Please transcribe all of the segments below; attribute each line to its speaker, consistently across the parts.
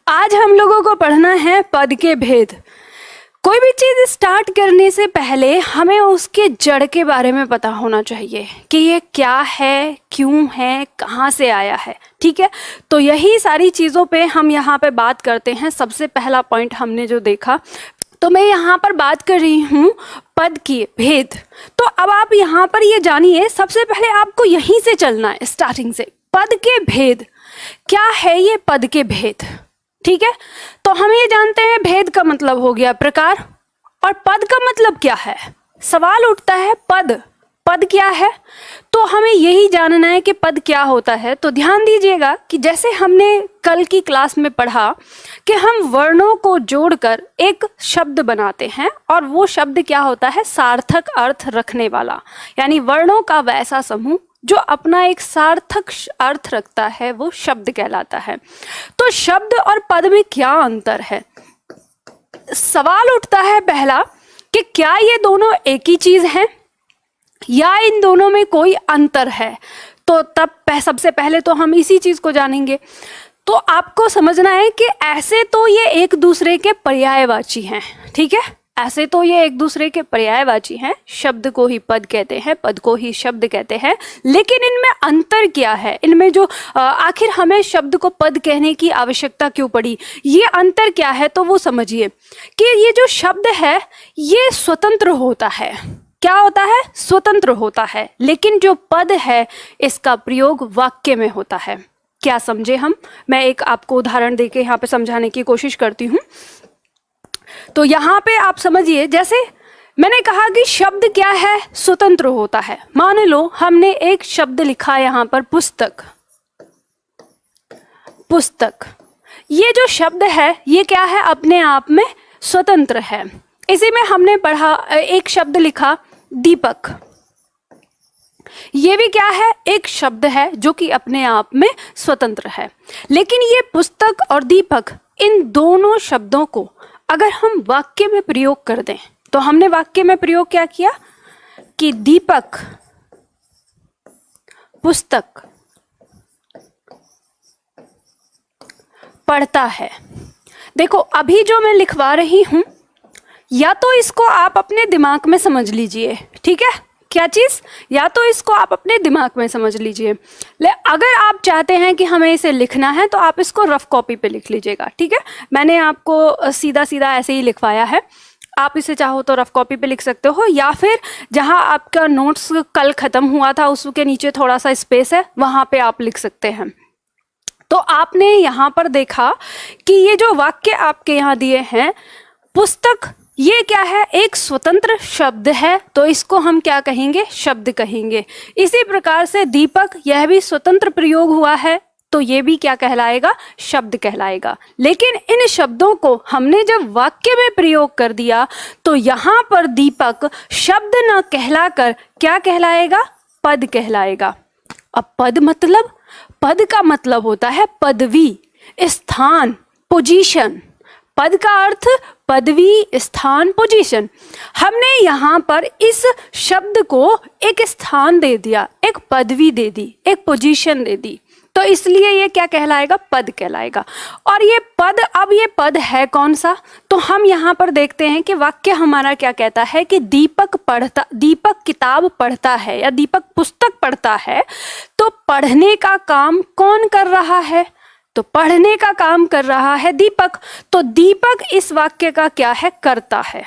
Speaker 1: आज हम लोगों को पढ़ना है पद के भेद। कोई भी चीज़ स्टार्ट करने से पहले हमें उसके जड़ के बारे में पता होना चाहिए कि ये क्या है, क्यों है, कहाँ से आया है। ठीक है, तो यही सारी चीज़ों पे हम यहाँ पे बात करते हैं। सबसे पहला पॉइंट हमने जो देखा, तो मैं यहाँ पर बात कर रही हूँ पद के भेद। तो अब आप यहाँ पर ये जानिए, सबसे पहले आपको यहीं से चलना है, स्टार्टिंग से। पद के भेद क्या है? ये पद के भेद, ठीक है। तो हम ये जानते हैं भेद का मतलब हो गया प्रकार, और पद का मतलब क्या है। सवाल उठता है पद क्या है, तो हमें यही जानना है कि पद क्या होता है। तो ध्यान दीजिएगा कि जैसे हमने कल की क्लास में पढ़ा कि हम वर्णों को जोड़कर एक शब्द बनाते हैं, और वो शब्द क्या होता है? सार्थक अर्थ रखने वाला, यानी वर्णों का वैसा समूह जो अपना एक सार्थक अर्थ रखता है, वो शब्द कहलाता है। तो शब्द और पद में क्या अंतर है? सवाल उठता है पहला कि क्या ये दोनों एक ही चीज है या इन दोनों में कोई अंतर है। तो तब सबसे पहले तो हम इसी चीज को जानेंगे। तो आपको समझना है कि ऐसे तो ये एक दूसरे के पर्यायवाची हैं, ठीक है। ऐसे तो ये एक दूसरे के पर्यायवाची हैं, शब्द को ही पद कहते हैं, पद को ही शब्द कहते हैं। लेकिन इनमें अंतर क्या है? इनमें जो आखिर हमें शब्द को पद कहने की आवश्यकता क्यों पड़ी, ये अंतर क्या है? तो वो समझिए कि ये जो शब्द है ये स्वतंत्र होता है। क्या होता है? स्वतंत्र होता है। लेकिन जो पद है इसका प्रयोग वाक्य में होता है। क्या समझे हम? मैं एक आपको उदाहरण देके यहाँ पे समझाने की कोशिश करती हूँ। तो यहाँ पे आप समझिए, जैसे मैंने कहा कि शब्द क्या है? स्वतंत्र होता है। मान लो हमने एक शब्द लिखा यहाँ पर पुस्तक। पुस्तक, ये जो शब्द है ये क्या है? अपने आप में स्वतंत्र है। इसी में हमने पढ़ा, एक शब्द लिखा दीपक। ये भी क्या है? एक शब्द है जो कि अपने आप में स्वतंत्र है। लेकिन ये पुस्तक और दीपक, इन दोनों शब्दों को अगर हम वाक्य में प्रयोग कर दें, तो हमने वाक्य में प्रयोग क्या किया कि दीपक पुस्तक पढ़ता है। देखो अभी जो मैं लिखवा रही हूं, या तो इसको आप अपने दिमाग में समझ लीजिए, ठीक है। क्या चीज? या तो इसको आप अपने दिमाग में समझ लीजिए, अगर आप चाहते हैं कि हमें इसे लिखना है तो आप इसको रफ कॉपी पे लिख लीजिएगा, ठीक है। मैंने आपको सीधा सीधा ऐसे ही लिखवाया है। आप इसे चाहो तो रफ कॉपी पे लिख सकते हो, या फिर जहां आपका नोट्स कल खत्म हुआ था उसके नीचे थोड़ा सा स्पेस है, वहां पे आप लिख सकते हैं। तो आपने यहाँ पर देखा कि ये जो वाक्य आपके यहाँ दिए हैं, पुस्तक, ये क्या है? एक स्वतंत्र शब्द है, तो इसको हम क्या कहेंगे? शब्द कहेंगे। इसी प्रकार से दीपक, यह भी स्वतंत्र प्रयोग हुआ है, तो ये भी क्या कहलाएगा? शब्द कहलाएगा। लेकिन इन शब्दों को हमने जब वाक्य में प्रयोग कर दिया, तो यहाँ पर दीपक शब्द न कहलाकर क्या कहलाएगा? पद कहलाएगा। अब पद मतलब, पद का मतलब होता है पदवी, स्थान, पोजीशन। पद का अर्थ पदवी, स्थान, पोजीशन। हमने यहाँ पर इस शब्द को एक स्थान दे दिया, एक पदवी दे दी, एक पोजीशन दे दी, तो इसलिए ये क्या कहलाएगा? पद कहलाएगा। और ये पद, अब ये पद है कौन सा? तो हम यहाँ पर देखते हैं कि वाक्य हमारा क्या कहता है कि दीपक किताब पढ़ता है या दीपक पुस्तक पढ़ता है। तो पढ़ने का काम कौन कर रहा है? तो पढ़ने का काम कर रहा है दीपक। तो दीपक इस वाक्य का क्या है? कर्ता है।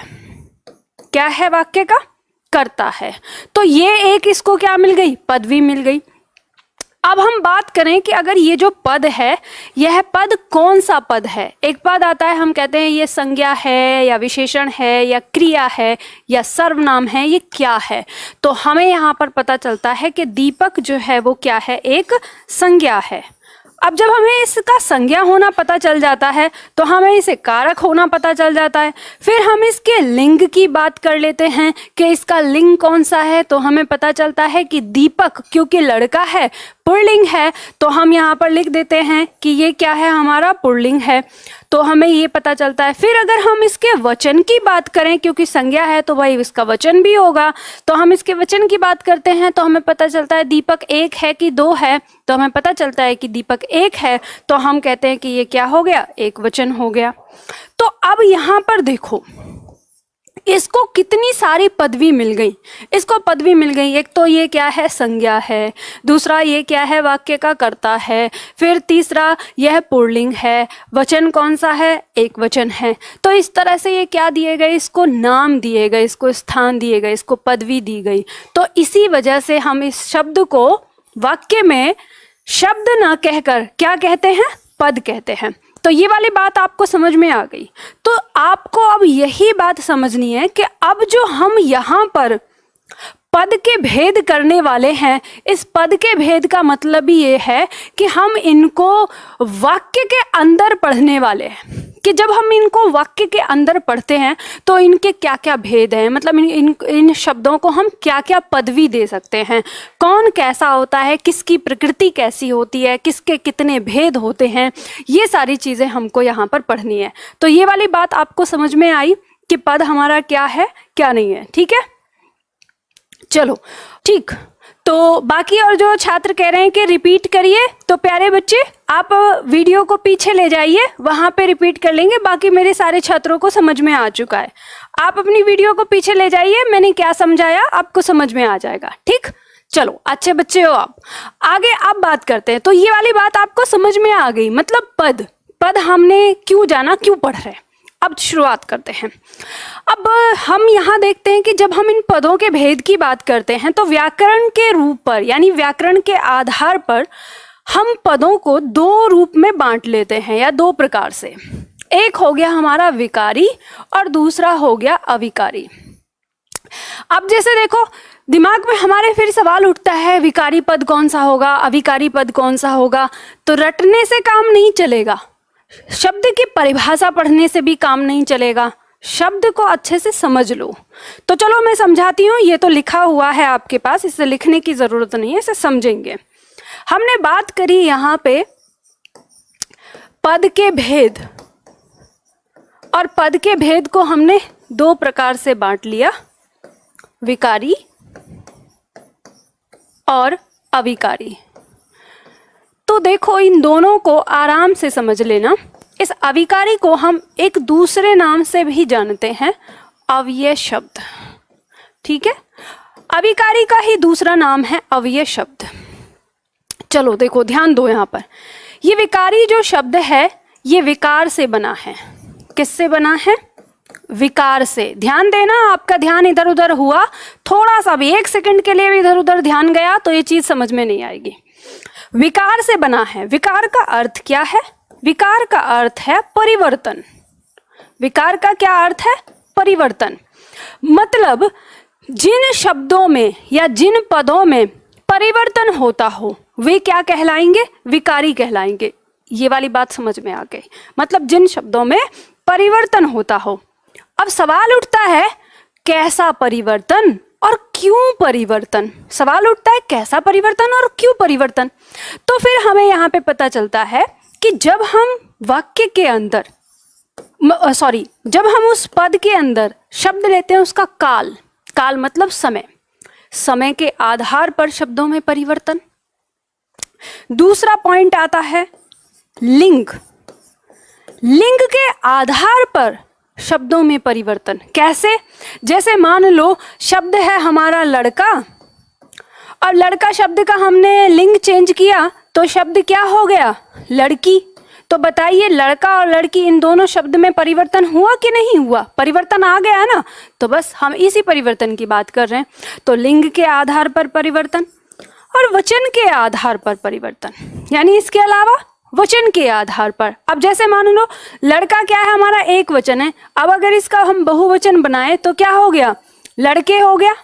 Speaker 1: क्या है? वाक्य का कर्ता है। तो ये एक इसको क्या मिल गई? पदवी मिल गई। अब हम बात करें कि अगर ये जो पद है, यह पद कौन सा पद है? एक पद आता है, हम कहते हैं ये संज्ञा है या विशेषण है या क्रिया है या सर्वनाम है, ये क्या है? तो हमें यहाँ पर पता चलता है कि दीपक जो है वो क्या है? एक संज्ञा है। अब जब हमें इसका संज्ञा होना पता चल जाता है, तो हमें इसे कारक होना पता चल जाता है। फिर हम इसके लिंग की बात कर लेते हैं कि इसका लिंग कौन सा है। तो हमें पता चलता है कि दीपक, क्योंकि लड़का है, पुल्लिंग है, तो हम यहाँ पर लिख देते हैं कि ये क्या है? हमारा पुल्लिंग है। तो हमें ये पता चलता है। फिर अगर हम इसके वचन की बात करें, क्योंकि संज्ञा है तो भाई इसका वचन भी होगा, तो हम इसके वचन की बात करते हैं तो हमें पता चलता है दीपक एक है कि दो है। तो हमें पता चलता है कि दीपक एक है, तो हम कहते हैं कि ये क्या हो गया, एक वचन हो गया। तो अब यहाँ पर देखो, इसको कितनी सारी पदवी मिल गई, इसको पदवी मिल गई। एक तो ये क्या है, संज्ञा है, दूसरा ये क्या है, वाक्य का कर्ता है, फिर तीसरा यह पुल्लिंग है, वचन कौन सा है, एक वचन है। तो इस तरह से ये क्या दिए गए, इसको नाम दिए गए, इसको स्थान दिए गए, इसको पदवी दी गई। तो इसी वजह से हम इस शब्द को वाक्य में शब्द ना कहकर क्या कहते हैं, पद कहते हैं। तो ये वाली बात आपको समझ में आ गई। तो आपको अब यही बात समझनी है कि अब जो हम यहाँ पर पद के भेद करने वाले हैं, इस पद के भेद का मतलब ही ये है कि हम इनको वाक्य के अंदर पढ़ने वाले हैं, कि जब हम इनको वाक्य के अंदर पढ़ते हैं तो इनके क्या क्या भेद हैं, मतलब इन शब्दों को हम क्या क्या पदवी दे सकते हैं, कौन कैसा होता है, किसकी प्रकृति कैसी होती है, किसके कितने भेद होते हैं, ये सारी चीज़ें हमको यहाँ पर पढ़नी है। तो ये वाली बात आपको समझ में आई कि पद हमारा क्या है क्या नहीं है, ठीक है। चलो ठीक, तो बाकी और जो छात्र कह रहे हैं कि रिपीट करिए, तो प्यारे बच्चे आप वीडियो को पीछे ले जाइए, वहाँ पे रिपीट कर लेंगे। बाकी मेरे सारे छात्रों को समझ में आ चुका है। आप अपनी वीडियो को पीछे ले जाइए, मैंने क्या समझाया आपको समझ में आ जाएगा, ठीक। चलो अच्छे बच्चे हो आप। आगे आप बात करते हैं। तो ये वाली बात आपको समझ में आ गई, मतलब पद हमने क्यों जाना, क्यों पढ़ रहे हैं। अब शुरुआत करते हैं। अब हम यहाँ देखते हैं कि जब हम इन पदों के भेद की बात करते हैं तो व्याकरण के रूप पर, यानी व्याकरण के आधार पर हम पदों को दो रूप में बांट लेते हैं, या दो प्रकार से। एक हो गया हमारा विकारी और दूसरा हो गया अविकारी। अब जैसे देखो, दिमाग में हमारे फिर सवाल उठता है, विकारी पद कौन सा होगा, अविकारी पद कौन सा होगा। तो रटने से काम नहीं चलेगा, शब्द की परिभाषा पढ़ने से भी काम नहीं चलेगा, शब्द को अच्छे से समझ लो। तो चलो मैं समझाती हूँ, ये तो लिखा हुआ है आपके पास, इसे लिखने की जरूरत नहीं है, इसे समझेंगे। हमने बात करी यहाँ पे पद के भेद, और पद के भेद को हमने दो प्रकार से बांट लिया, विकारी और अविकारी। तो देखो, इन दोनों को आराम से समझ लेना। इस अविकारी को हम एक दूसरे नाम से भी जानते हैं, अव्यय शब्द, ठीक है। अविकारी का ही दूसरा नाम है अव्यय शब्द। चलो देखो, ध्यान दो यहाँ पर, ये विकारी जो शब्द है ये विकार से बना है। किससे बना है, विकार से। ध्यान देना, आपका ध्यान इधर उधर हुआ, थोड़ा सा भी, एक सेकंड के लिए भी इधर उधर ध्यान गया तो ये चीज समझ में नहीं आएगी। विकार से बना है। विकार का अर्थ क्या है, विकार का अर्थ है परिवर्तन। विकार का क्या अर्थ है, परिवर्तन। मतलब जिन शब्दों में या जिन पदों में परिवर्तन होता हो वे क्या कहलाएंगे, विकारी कहलाएंगे। ये वाली बात समझ में आ गई, मतलब जिन शब्दों में परिवर्तन होता हो। अब सवाल उठता है, कैसा परिवर्तन और क्यों परिवर्तन। सवाल उठता है कैसा परिवर्तन और क्यों परिवर्तन। तो फिर हमें यहाँ पे पता चलता है कि जब हम वाक्य के अंदर जब हम उस पद के अंदर शब्द लेते हैं, उसका काल मतलब समय के आधार पर शब्दों में परिवर्तन। दूसरा पॉइंट आता है लिंग के आधार पर शब्दों में परिवर्तन। कैसे, जैसे मान लो शब्द है हमारा लड़का, और लड़का शब्द का हमने लिंग चेंज किया तो शब्द क्या हो गया, लड़की। तो बताइए, लड़का और लड़की इन दोनों शब्द में परिवर्तन हुआ कि नहीं हुआ, परिवर्तन आ गया ना। तो बस हम इसी परिवर्तन की बात कर रहे हैं। तो लिंग के आधार पर परिवर्तन और वचन के आधार पर परिवर्तन, यानी इसके अलावा वचन के आधार पर। अब जैसे मान लो लड़का क्या है, हमारा एक वचन है। अब अगर इसका हम बहुवचन बनाए तो क्या हो गया, लड़के हो गया।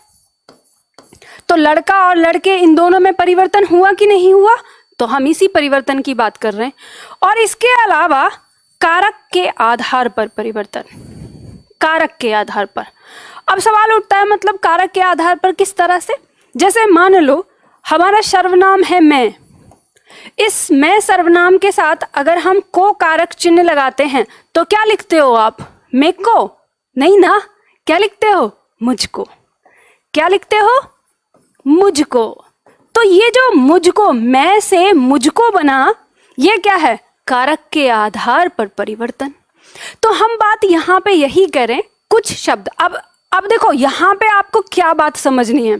Speaker 1: तो लड़का और लड़के इन दोनों में परिवर्तन हुआ कि नहीं हुआ, तो हम इसी परिवर्तन की बात कर रहे हैं। और इसके अलावा कारक के आधार पर परिवर्तन, कारक के आधार पर। अब सवाल उठता है, मतलब कारक के आधार पर किस तरह से। जैसे मान लो हमारा सर्वनाम है मैं, इस मैं सर्वनाम के साथ अगर हम को कारक चिन्ह लगाते हैं तो क्या लिखते हो आप, मैं को, नहीं ना, क्या लिखते हो, मुझको। क्या लिखते हो, मुझको। तो ये जो मुझको, मैं से मुझको बना, ये क्या है? कारक के आधार पर परिवर्तन। तो हम बात यहाँ पे यही करें, कुछ शब्द। अब देखो यहाँ पे आपको क्या बात समझनी है।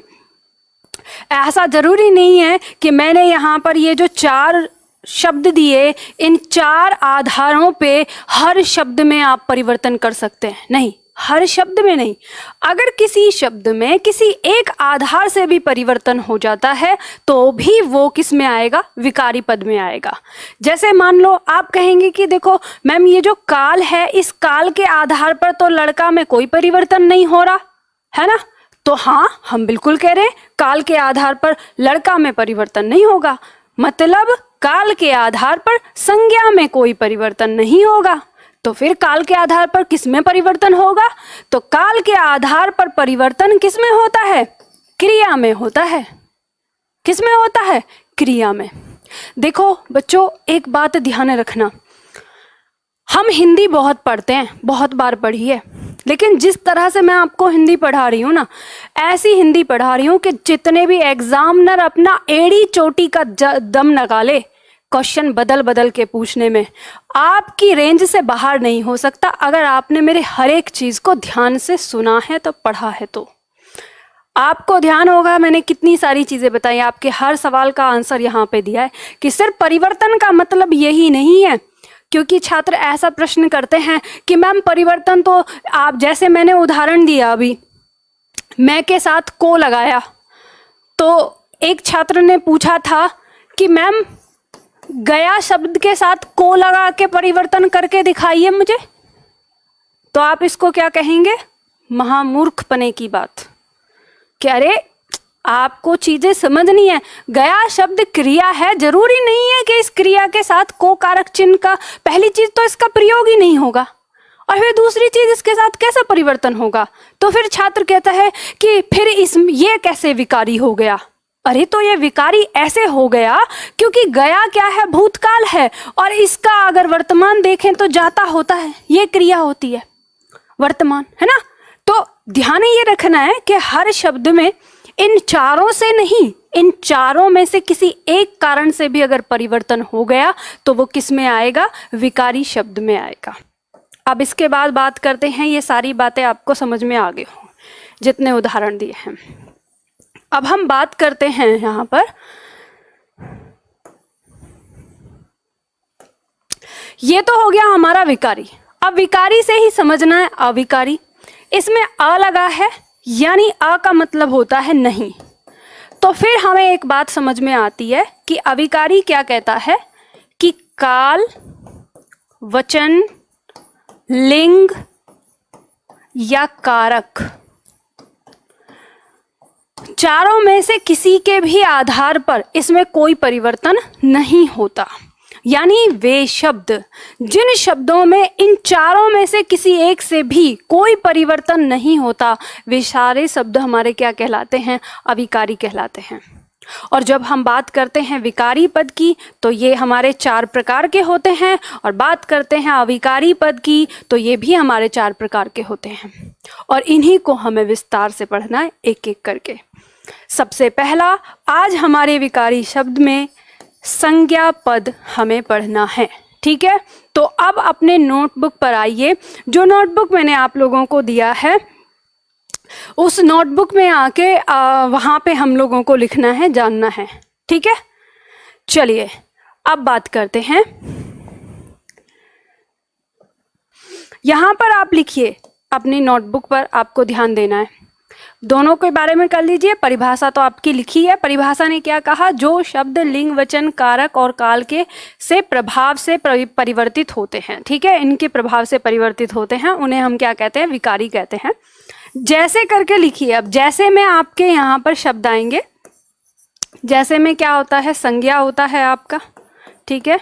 Speaker 1: ऐसा जरूरी नहीं है कि मैंने यहाँ पर ये जो 4 शब्द दिए, इन 4 आधारों पे हर शब्द में आप परिवर्तन कर सकते हैं। नहीं, हर शब्द में नहीं। अगर किसी शब्द में किसी एक आधार से भी परिवर्तन हो जाता है तो भी वो किस में आएगा? विकारी पद में आएगा। जैसे मान लो आप कहेंगे कि देखो मैम ये जो काल है, इस काल के आधार पर तो लड़का में कोई परिवर्तन नहीं हो रहा है ना। तो हाँ, हम बिल्कुल कह रहे हैं काल के आधार पर लड़का में परिवर्तन नहीं होगा, मतलब काल के आधार पर संज्ञा में कोई परिवर्तन नहीं होगा। तो फिर काल के आधार पर किस में परिवर्तन होगा? तो काल के आधार पर परिवर्तन किस में होता है? क्रिया में होता है। किस में होता है? क्रिया में। देखो बच्चों, एक बात ध्यान रखना, हम हिंदी बहुत पढ़ते हैं, बहुत बार पढ़ी है, लेकिन जिस तरह से मैं आपको हिंदी पढ़ा रही हूँ ना, ऐसी हिंदी पढ़ा रही हूँ कि जितने भी एग्जामिनर अपना एड़ी चोटी का दम निकाले क्वेश्चन बदल बदल के पूछने में, आपकी रेंज से बाहर नहीं हो सकता अगर आपने मेरे हर एक चीज़ को ध्यान से सुना है तो पढ़ा है। तो आपको ध्यान होगा मैंने कितनी सारी चीज़ें बताई, आपके हर सवाल का आंसर यहाँ पे दिया है कि सिर्फ परिवर्तन का मतलब यही नहीं है। क्योंकि छात्र ऐसा प्रश्न करते हैं कि मैम परिवर्तन तो आप, जैसे मैंने उदाहरण दिया अभी, मैं के साथ को लगाया, तो एक छात्र ने पूछा था कि मैम गया शब्द के साथ को लगा के परिवर्तन करके दिखाइए मुझे। तो आप इसको क्या कहेंगे? महामूर्खपने की बात। क्या रे, आपको चीजें समझनी है। गया शब्द क्रिया है, जरूरी नहीं है कि इस क्रिया के साथ को कारक चिन्ह का, पहली चीज तो इसका प्रयोग ही नहीं होगा, और फिर दूसरी चीज इसके साथ कैसा परिवर्तन होगा। तो फिर छात्र कहता है कि फिर ये कैसे विकारी हो गया? अरे तो ये विकारी ऐसे हो गया क्योंकि गया क्या है? भूतकाल है, और इसका अगर वर्तमान देखें तो जाता होता है, ये क्रिया होती है वर्तमान, है ना। तो ध्यान ये रखना है कि हर शब्द में इन चारों से नहीं, इन चारों में से किसी एक कारण से भी अगर परिवर्तन हो गया तो वो किस में आएगा? विकारी शब्द में आएगा। अब इसके बाद बात करते हैं, ये सारी बातें आपको समझ में आ गई हो जितने उदाहरण दिए हैं। अब हम बात करते हैं यहाँ पर, ये तो हो गया हमारा विकारी। अब विकारी से ही समझना है अविकारी। इसमें अ लगा है, यानी अ का मतलब होता है नहीं। तो फिर हमें एक बात समझ में आती है कि अविकारी क्या कहता है कि काल, वचन, लिंग या कारक, चारों में से किसी के भी आधार पर इसमें कोई परिवर्तन नहीं होता। यानी वे शब्द, जिन शब्दों में इन चारों में से किसी एक से भी कोई परिवर्तन नहीं होता, वे सारे शब्द हमारे क्या कहलाते हैं? अविकारी कहलाते हैं। और जब हम बात करते हैं विकारी पद की तो ये हमारे 4 प्रकार के होते हैं, और बात करते हैं अविकारी पद की तो ये भी हमारे 4 प्रकार के होते हैं। और इन्हीं को हमें विस्तार से पढ़ना है एक एक करके। सबसे पहला, आज हमारे विकारी शब्द में संज्ञा पद हमें पढ़ना है, ठीक है। तो अब अपने नोटबुक पर आइए, जो नोटबुक मैंने आप लोगों को दिया है उस नोटबुक में आके वहाँ पे हम लोगों को लिखना है, जानना है, ठीक है। चलिए अब बात करते हैं। यहाँ पर आप लिखिए अपनी नोटबुक पर, आपको ध्यान देना है। दोनों के बारे में कर लीजिए। परिभाषा तो आपकी लिखी है। परिभाषा ने क्या कहा? जो शब्द लिंग, वचन, कारक और काल के से प्रभाव से परिवर्तित होते हैं, ठीक है, इनके प्रभाव से परिवर्तित होते हैं, उन्हें हम क्या कहते हैं? विकारी कहते हैं। जैसे करके लिखिए। अब जैसे में आपके यहाँ पर शब्द आएंगे, जैसे में क्या होता है? संज्ञा होता है आपका, ठीक है,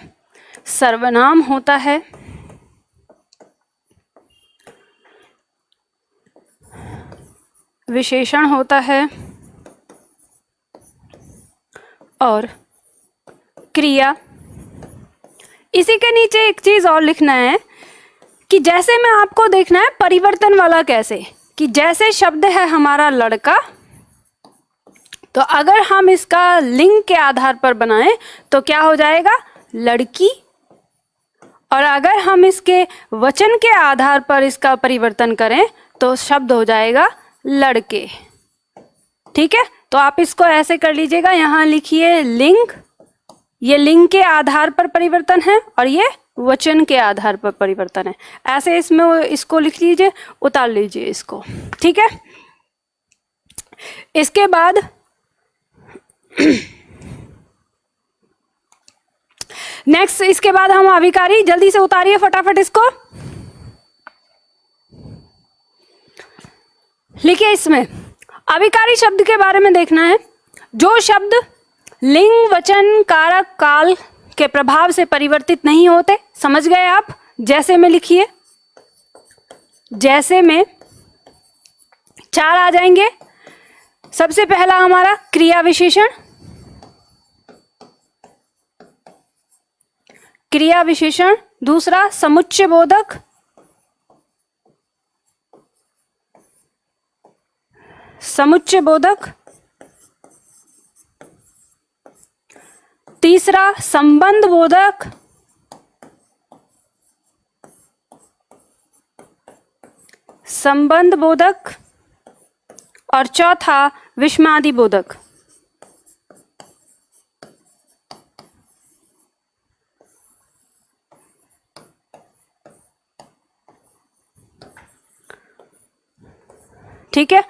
Speaker 1: सर्वनाम होता है, विशेषण होता है, और क्रिया। इसी के नीचे एक चीज और लिखना है कि जैसे में आपको देखना है परिवर्तन वाला कैसे, कि जैसे शब्द है हमारा लड़का, तो अगर हम इसका लिंग के आधार पर बनाएं तो क्या हो जाएगा, लड़की। और अगर हम इसके वचन के आधार पर इसका परिवर्तन करें तो शब्द हो जाएगा लड़के। ठीक है, तो आप इसको ऐसे कर लीजिएगा, यहाँ लिखिए लिंग, ये लिंग के आधार पर परिवर्तन है और ये वचन के आधार पर परिवर्तन है। ऐसे इसमें इसको लिख लीजिए, उतार लीजिए इसको। ठीक है, इसके बाद नेक्स्ट, इसके बाद हम अभिकारी, जल्दी से उतारिए फटाफट इसको, लिखिए। इसमें अभिकारी शब्द के बारे में देखना है। जो शब्द लिंग, वचन, कारक, काल के प्रभाव से परिवर्तित नहीं होते, समझ गए आप? जैसे में लिखिए, जैसे में 4 आ जाएंगे। सबसे पहला हमारा क्रिया विशेषण, क्रिया विशेषण। दूसरा समुच्चय बोधक, समुच्चय बोधक। तीसरा संबंध बोधक, संबंध बोधक। और चौथा विषमादि बोधक। ठीक है,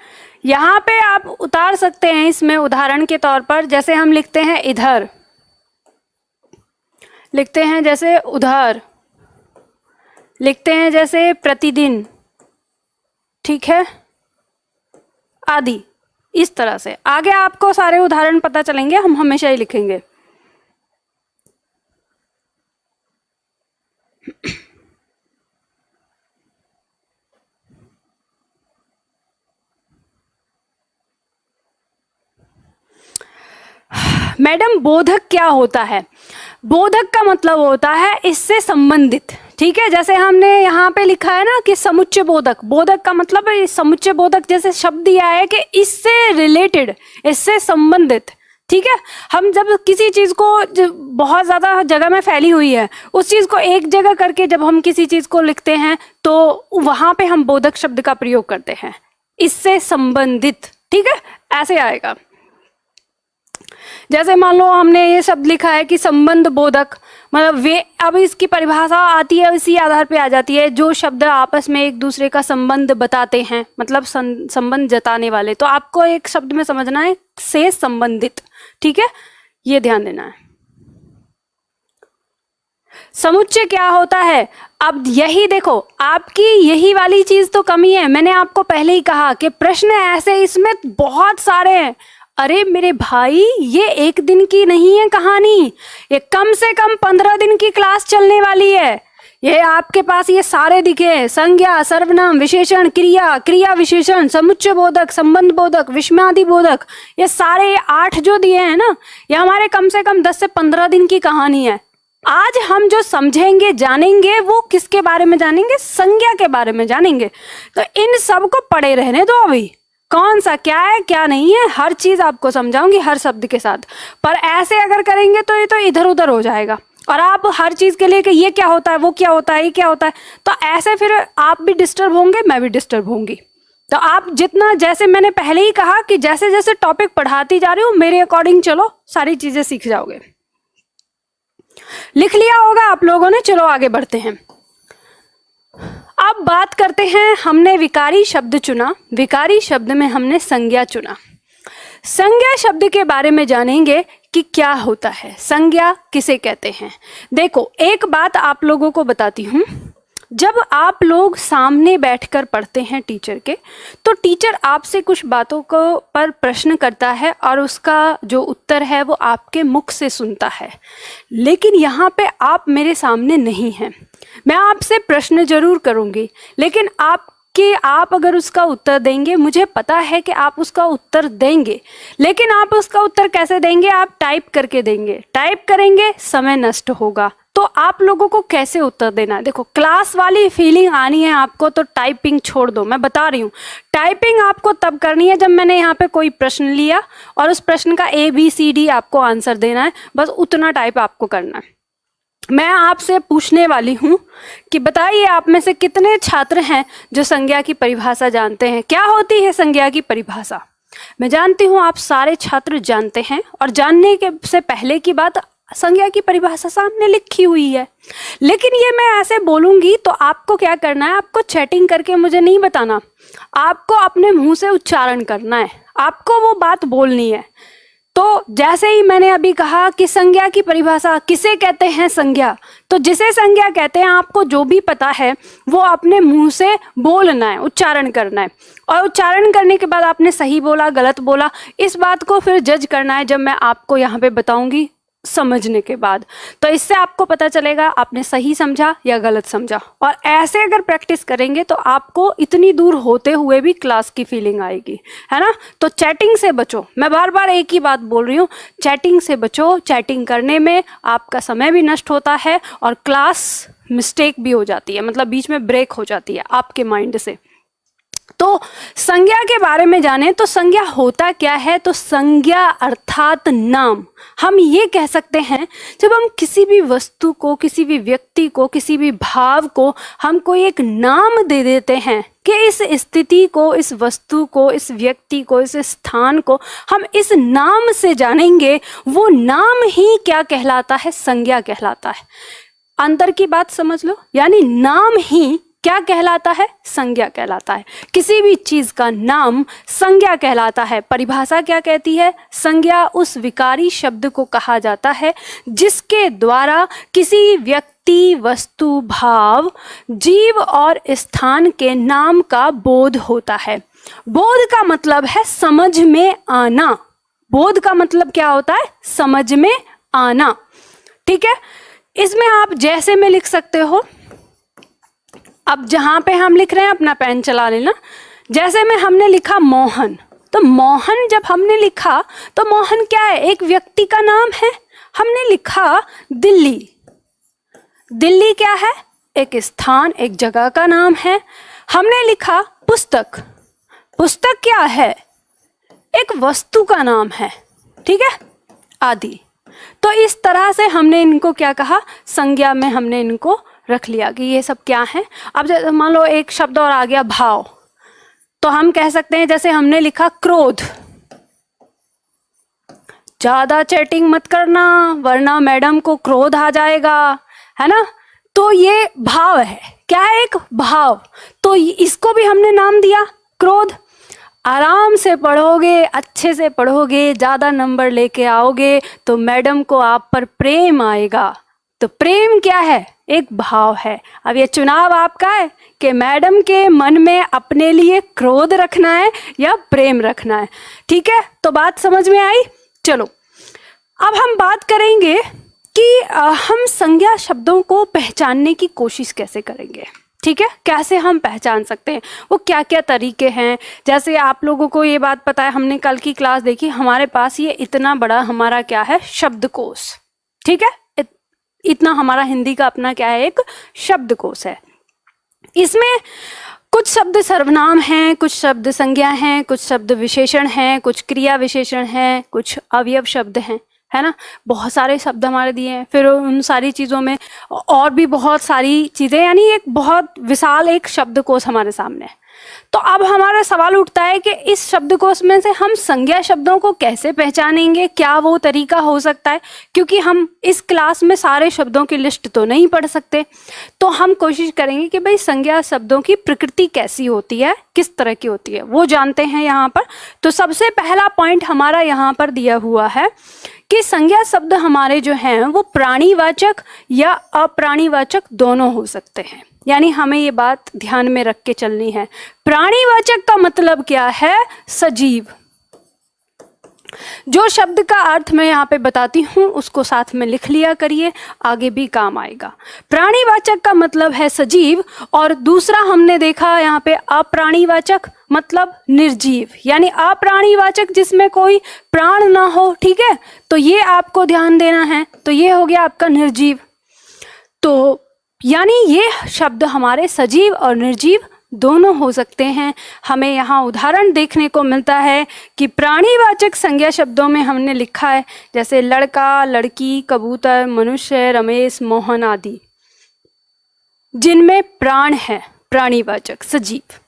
Speaker 1: यहाँ पे आप उतार सकते हैं इसमें उदाहरण के तौर पर, जैसे हम लिखते हैं इधर, लिखते हैं जैसे उधर, लिखते हैं जैसे प्रतिदिन, ठीक है, आदि। इस तरह से आगे आपको सारे उदाहरण पता चलेंगे, हम हमेशा ही लिखेंगे। मैडम बोधक क्या होता है? बोधक का मतलब होता है इससे संबंधित। ठीक है, जैसे हमने यहाँ पे लिखा है ना कि समुच्चय बोधक, बोधक का मतलब समुच्चय बोधक जैसे शब्द दिया है कि इससे रिलेटेड, इससे संबंधित। ठीक है, हम जब किसी चीज को बहुत ज्यादा जगह में फैली हुई है, उस चीज को एक जगह करके जब हम किसी चीज को लिखते हैं तो वहां पे हम बोधक शब्द का प्रयोग करते हैं, इससे संबंधित। ठीक है, ऐसे आएगा। जैसे मान लो हमने ये शब्द लिखा है कि संबंध बोधक, मतलब वे, अब इसकी परिभाषा आती है इसी आधार पे आ जाती है, जो शब्द आपस में एक दूसरे का संबंध बताते हैं, मतलब संबंध जताने वाले। तो आपको एक शब्द में समझना है से संबंधित। ठीक है, ये ध्यान देना है। समुच्चय क्या होता है? अब यही देखो, आपकी यही वाली चीज तो कमी है। मैंने आपको पहले ही कहा कि प्रश्न ऐसे इसमें बहुत सारे हैं। अरे मेरे भाई, ये एक दिन की नहीं है कहानी, ये कम से कम 15 दिन की क्लास चलने वाली है। ये आपके पास ये सारे दिखे, संज्ञा, सर्वनाम, विशेषण, क्रिया, क्रिया विशेषण, समुच्चय बोधक, संबंध बोधक, विषमादि बोधक, ये सारे 8 जो दिए हैं ना, ये हमारे कम से कम 10 से 15 दिन की कहानी है। आज हम जो समझेंगे, जानेंगे, वो किसके बारे में जानेंगे? संज्ञा के बारे में जानेंगे। तो इन सब को पढ़े रहने दो। अभी कौन सा क्या है क्या नहीं है, हर चीज आपको समझाऊंगी हर शब्द के साथ। पर ऐसे अगर करेंगे तो ये तो इधर उधर हो जाएगा, और आप हर चीज के लिए कि ये क्या होता है, वो क्या होता है, ये क्या होता है, तो ऐसे फिर आप भी डिस्टर्ब होंगे, मैं भी डिस्टर्ब होंगी। तो आप जितना, जैसे मैंने पहले ही कहा कि जैसे जैसे टॉपिक पढ़ाती जा रही हूँ, मेरे अकॉर्डिंग चलो, सारी चीजें सीख जाओगे। लिख लिया होगा आप लोगों ने, चलो आगे बढ़ते हैं। अब बात करते हैं, हमने विकारी शब्द चुना, विकारी शब्द में हमने संज्ञा चुना। संज्ञा शब्द के बारे में जानेंगे कि क्या होता है, संज्ञा किसे कहते हैं। देखो, एक बात आप लोगों को बताती हूँ, जब आप लोग सामने बैठकर पढ़ते हैं टीचर के, तो टीचर आपसे कुछ बातों को पर प्रश्न करता है और उसका जो उत्तर है वो आपके मुख से सुनता है। लेकिन यहाँ पे आप मेरे सामने नहीं हैं, मैं आपसे प्रश्न जरूर करूँगी, लेकिन आप अगर उसका उत्तर देंगे, मुझे पता है कि आप उसका उत्तर देंगे, लेकिन आप उसका उत्तर कैसे देंगे? आप टाइप करके देंगे। टाइप करेंगे, समय नष्ट होगा, तो आप लोगों को कैसे उत्तर देना है। देखो क्लास वाली फीलिंग आनी है आपको तो टाइपिंग छोड़ दो, मैं बता रही हूँ। टाइपिंग आपको तब करनी है जब मैंने यहाँ पे कोई प्रश्न लिया और उस प्रश्न का ABCD आपको आंसर देना है, बस उतना टाइप आपको करना है। मैं आपसे पूछने वाली हूँ कि बताइए आप में से कितने छात्र हैं जो संज्ञा की परिभाषा जानते हैं। क्या होती है संज्ञा की परिभाषा? मैं जानती हूँ आप सारे छात्र जानते हैं, और जानने के से पहले की बात, संज्ञा की परिभाषा सामने लिखी हुई है। लेकिन ये मैं ऐसे बोलूंगी तो आपको क्या करना है, आपको चैटिंग करके मुझे नहीं बताना, आपको अपने मुंह से उच्चारण करना है, आपको वो बात बोलनी है। तो जैसे ही मैंने अभी कहा कि संज्ञा की परिभाषा किसे कहते हैं संज्ञा, तो जिसे संज्ञा कहते हैं आपको जो भी पता है वो अपने मुंह से बोलना है, उच्चारण करना है। और उच्चारण करने के बाद आपने सही बोला गलत बोला, इस बात को फिर जज करना है जब मैं आपको यहाँ पे बताऊंगी समझने के बाद। तो इससे आपको पता चलेगा आपने सही समझा या गलत समझा। और ऐसे अगर प्रैक्टिस करेंगे तो आपको इतनी दूर होते हुए भी क्लास की फीलिंग आएगी, है ना। तो चैटिंग से बचो, मैं बार बार एक ही बात बोल रही हूँ, चैटिंग से बचो। चैटिंग करने में आपका समय भी नष्ट होता है और क्लास मिस्टेक भी हो जाती है, मतलब बीच में ब्रेक हो जाती है आपके माइंड से। तो संज्ञा के बारे में जाने तो संज्ञा होता क्या है। तो संज्ञा अर्थात नाम, हम ये कह सकते हैं जब हम किसी भी वस्तु को, किसी भी व्यक्ति को, किसी भी भाव को हम कोई एक नाम दे देते हैं कि इस स्थिति को, इस वस्तु को, इस व्यक्ति को, इस स्थान को हम इस नाम से जानेंगे, वो नाम ही क्या कहलाता है, संज्ञा कहलाता है। अंतर की बात समझ लो, यानी नाम ही क्या कहलाता है, संज्ञा कहलाता है। किसी भी चीज का नाम संज्ञा कहलाता है। परिभाषा क्या कहती है, संज्ञा उस विकारी शब्द को कहा जाता है जिसके द्वारा किसी व्यक्ति, वस्तु, भाव, जीव और स्थान के नाम का बोध होता है। बोध का मतलब है समझ में आना। बोध का मतलब क्या होता है, समझ में आना। ठीक है, इसमें आप जैसे में लिख सकते हो। अब जहां पे हम लिख रहे हैं अपना पेन चला लेना। जैसे में हमने लिखा मोहन, तो मोहन जब हमने लिखा तो मोहन क्या है, एक व्यक्ति का नाम है। हमने लिखा दिल्ली, दिल्ली क्या है, एक स्थान, एक जगह का नाम है। हमने लिखा पुस्तक, पुस्तक क्या है, एक वस्तु का नाम है। ठीक है, आदि। तो इस तरह से हमने इनको क्या कहा, संज्ञा में हमने इनको रख लिया कि ये सब क्या है। अब मान लो एक शब्द और आ गया भाव, तो हम कह सकते हैं जैसे हमने लिखा क्रोध। ज्यादा चैटिंग मत करना वरना मैडम को क्रोध आ जाएगा, है ना। तो ये भाव है, क्या है, एक भाव। तो इसको भी हमने नाम दिया क्रोध। आराम से पढ़ोगे, अच्छे से पढ़ोगे, ज्यादा नंबर लेके आओगे तो मैडम को आप पर प्रेम आएगा। तो प्रेम क्या है, एक भाव है। अब ये चुनाव आपका है कि मैडम के मन में अपने लिए क्रोध रखना है या प्रेम रखना है। ठीक है, तो बात समझ में आई। चलो अब हम बात करेंगे कि हम संज्ञा शब्दों को पहचानने की कोशिश कैसे करेंगे। ठीक है, कैसे हम पहचान सकते हैं, वो क्या क्या तरीके हैं। जैसे आप लोगों को ये बात पता है, हमने कल की क्लास देखी, हमारे पास ये इतना बड़ा हमारा क्या है, शब्दकोश। ठीक है, इतना हमारा हिंदी का अपना क्या है, एक शब्दकोश है। इसमें कुछ शब्द सर्वनाम हैं, कुछ शब्द संज्ञा हैं, कुछ शब्द विशेषण हैं, कुछ क्रिया विशेषण हैं, कुछ अवयव शब्द हैं, है ना। बहुत सारे शब्द हमारे दिए हैं। फिर उन सारी चीज़ों में और भी बहुत सारी चीज़ें, यानी एक बहुत विशाल एक शब्दकोश हमारे सामने है। तो अब हमारा सवाल उठता है कि इस शब्दकोश में से हम संज्ञा शब्दों को कैसे पहचानेंगे, क्या वो तरीका हो सकता है। क्योंकि हम इस क्लास में सारे शब्दों की लिस्ट तो नहीं पढ़ सकते, तो हम कोशिश करेंगे कि भाई संज्ञा शब्दों की प्रकृति कैसी होती है, किस तरह की होती है, वो जानते हैं यहाँ पर। तो सबसे पहला पॉइंट हमारा यहाँ पर दिया हुआ है कि संज्ञा शब्द हमारे जो हैं वो प्राणीवाचक या अप्राणीवाचक दोनों हो सकते हैं। यानी हमें ये बात ध्यान में रख के चलनी है। प्राणीवाचक का मतलब क्या है, सजीव। जो शब्द का अर्थ मैं यहाँ पे बताती हूँ उसको साथ में लिख लिया करिए, आगे भी काम आएगा। प्राणीवाचक का मतलब है सजीव, और दूसरा हमने देखा यहाँ पे अप्राणीवाचक मतलब निर्जीव, यानी अप्राणीवाचक जिसमें कोई प्राण ना हो। ठीक है, तो ये आपको ध्यान देना है। तो ये हो गया आपका निर्जीव। तो यानी ये शब्द हमारे सजीव और निर्जीव दोनों हो सकते हैं। हमें यहाँ उदाहरण देखने को मिलता है कि प्राणीवाचक संज्ञा शब्दों में हमने लिखा है जैसे लड़का, लड़की, कबूतर, मनुष्य, रमेश, मोहन आदि, जिनमें प्राण है, प्राणीवाचक सजीव।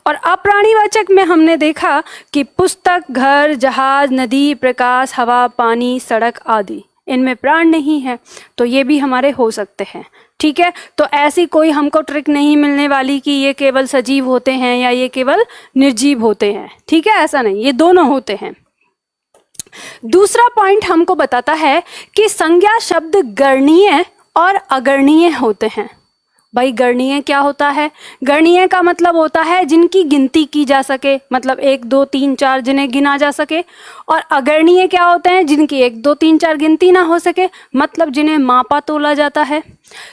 Speaker 1: और अप्राणीवाचक में हमने देखा कि पुस्तक, घर, जहाज, नदी, प्रकाश, हवा, पानी, सड़क आदि, इनमें प्राण नहीं है, तो ये भी हमारे हो सकते हैं। ठीक है, तो ऐसी कोई हमको ट्रिक नहीं मिलने वाली कि ये केवल सजीव होते हैं या ये केवल निर्जीव होते हैं। ठीक है, ऐसा नहीं, ये दोनों होते हैं। दूसरा पॉइंट हमको बताता है कि संज्ञा शब्द गणनीय और अगणनीय होते हैं। भाई गणनीय क्या होता है? गणनीय का मतलब होता है जिनकी गिनती की जा सके, मतलब 1 2 3 4 जिन्हें गिना जा सके। और अगणनीय क्या होते हैं? जिनकी 1 2 3 4 गिनती ना हो सके, मतलब जिन्हें मापा तोला जाता है।